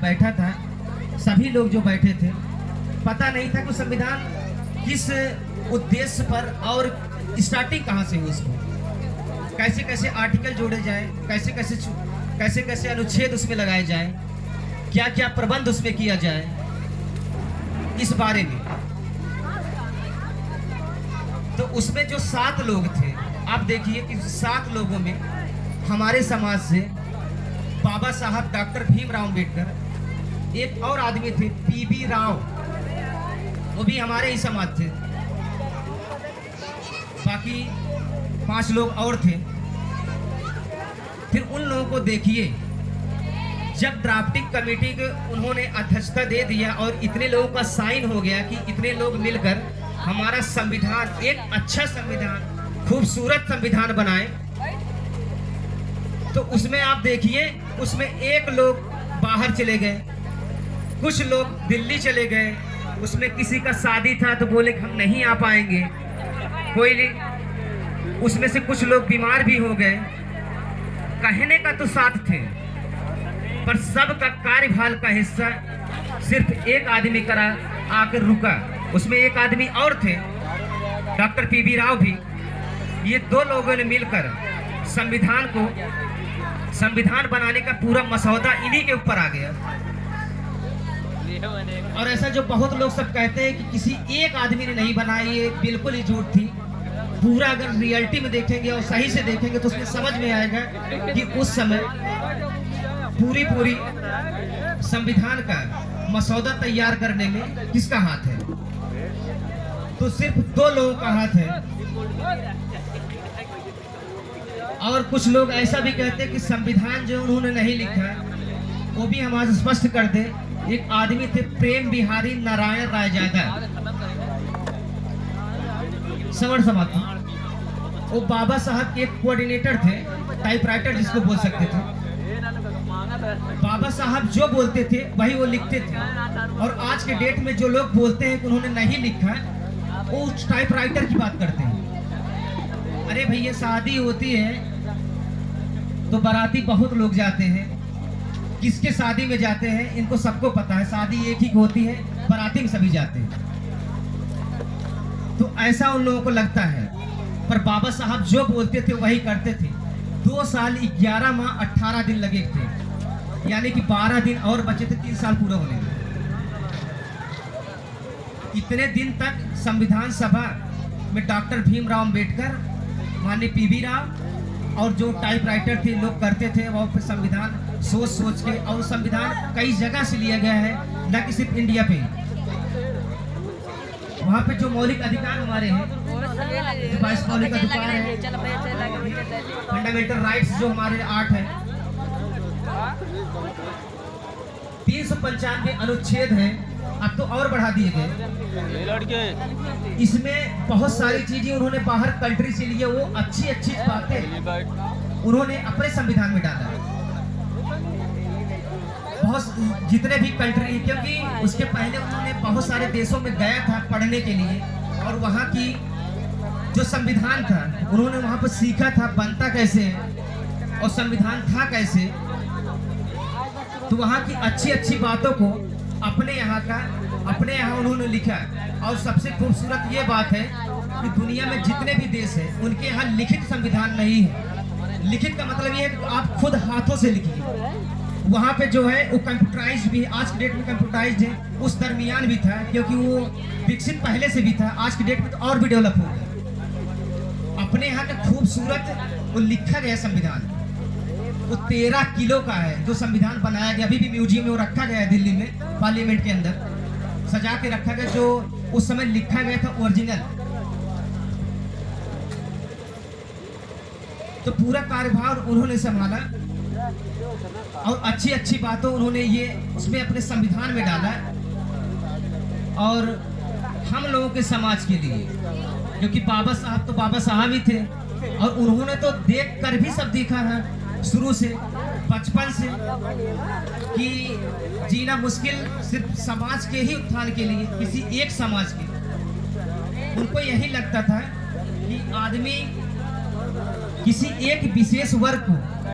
बैठा था, सभी लोग जो बैठे थे, पता नहीं था कि संविधान किस उद्देश्य पर और स्टार्टिंग कहाँ से हुई, इसको कैसे कैसे आर्टिकल जोड़े जाए, कैसे कैसे अनुच्छेद उसमें लगाए जाए, क्या क्या प्रबंध उसमें किया जाए, इस बारे में। तो उसमें जो 7 लोग थे, आप देखिए कि 7 लोगों में हमारे समाज से बाबा साहब डॉक्टर भीमराव अम्बेडकर, एक और आदमी थे पीबी राव, वो भी हमारे ही समाज थे, बाकी 5 लोग और थे। फिर उन लोगों को देखिए, जब ड्राफ्टिंग कमेटी को उन्होंने अध्यक्षता दे दिया और इतने लोगों का साइन हो गया कि इतने लोग मिलकर हमारा संविधान, एक अच्छा संविधान, खूबसूरत संविधान बनाए, तो उसमें आप देखिए, उसमें एक लोग बाहर चले गए, कुछ लोग दिल्ली चले गए, उसमें किसी का शादी था तो बोले कि हम नहीं आ पाएंगे, कोई नहीं, उसमें से कुछ लोग बीमार भी हो गए। कहने का तो साथ थे, पर सबका कार्यभार का हिस्सा सिर्फ एक आदमी करा आकर रुका। उसमें एक आदमी और थे, डॉक्टर पीबी राव भी। ये 2 लोगों ने मिलकर संविधान बनाने का पूरा मसौदा इन्हीं के ऊपर आ गया। और ऐसा जो बहुत लोग सब कहते हैं कि किसी एक आदमी ने नहीं बनाई, ये बिल्कुल ही झूठ थी। पूरा अगर रियलिटी में देखेंगे और सही से देखेंगे तो उसमें समझ में आएगा कि उस समय पूरी संविधान का मसौदा तैयार करने में किसका हाथ है, तो सिर्फ 2 लोगों का हाथ है। और कुछ लोग ऐसा भी कहते हैं कि संविधान जो उन्होंने नहीं लिखा, वो भी हम आज स्पष्ट कर दे। एक आदमी थे प्रेम बिहारी नारायण रायजादा, समर समाप्ति, वो बाबा साहब के कोऑर्डिनेटर थे, टाइपराइटर जिसको बोल सकते थे। बाबा साहब जो बोलते थे वही वो लिखते थे, और आज के डेट में जो लोग बोलते हैं कि उन्होंने नहीं लिखा, वो टाइपराइटर की बात करते हैं। अरे भैया, शादी होती है तो बाराती बहुत लोग जाते हैं, किसके शादी में जाते हैं इनको सबको पता है, शादी एक ही होती है, बाराती में सभी जाते हैं। तो ऐसा उन लोगों को लगता है, पर बाबा साहब जो बोलते थे वही करते थे। 2 साल 11 माह 18 दिन लगे थे, यानी कि 12 दिन और बचे थे 3 साल पूरा होने में। इतने दिन तक संविधान सभा में डॉक्टर भीमराव अम्बेडकर, माननीय पीबी राव और जो टाइपराइटर थे लोग करते थे, वहाँ पे संविधान सोच के, और संविधान कई जगह से लिया गया है, न कि सिर्फ इंडिया पे। वहाँ पे जो मौलिक अधिकार हमारे हैं, 22 मौलिक अधिकार है, फंडामेंटल राइट्स जो हमारे 8 है, 395 अनुच्छेद हैं, अब तो और बढ़ा दिए गए। इसमें बहुत सारी चीजें उन्होंने बाहर कंट्री से लिए, वो अच्छी बातें उन्होंने अपने संविधान में डाला। बहुत जितने भी कंट्री, क्योंकि उसके पहले उन्होंने बहुत सारे देशों में गया था पढ़ने के लिए, और वहाँ की जो संविधान था उन्होंने वहाँ पर सीखा था बनता कैसे है और संविधान था कैसे। तो वहाँ की अच्छी बातों को अपने यहाँ उन्होंने लिखा। और सबसे खूबसूरत ये बात है कि दुनिया में जितने भी देश हैं उनके यहाँ लिखित संविधान नहीं है। लिखित का मतलब ये है कि आप खुद हाथों से लिखिए। वहाँ पे जो है वो कंप्यूटराइज्ड भी, आज की डेट में कंप्यूटराइज्ड है, उस दरमियान भी था क्योंकि वो विकसित पहले से भी था, आज की डेट में तो और भी डेवलप हो गया। अपने यहाँ का खूबसूरत वो लिखा गया संविधान, वो 13 किलो का है जो संविधान बनाया गया। अभी भी म्यूजियम में वो रखा गया है, दिल्ली में पार्लियामेंट के अंदर सजा के रखा गया, जो उस समय लिखा गया था ओरिजिनल। तो पूरा कार्यभार उन्होंने संभाला और अच्छी बातों उन्होंने ये उसमें अपने संविधान में डाला। और हम लोगों के समाज के लिए, क्योंकि बाबा साहब तो बाबा साहब ही थे, और उन्होंने तो देख कर भी सब देखा है शुरू से, बचपन से, कि जीना मुश्किल सिर्फ समाज के ही उत्थान के लिए, किसी एक समाज के। उनको यही लगता था कि आदमी किसी एक विशेष वर्ग को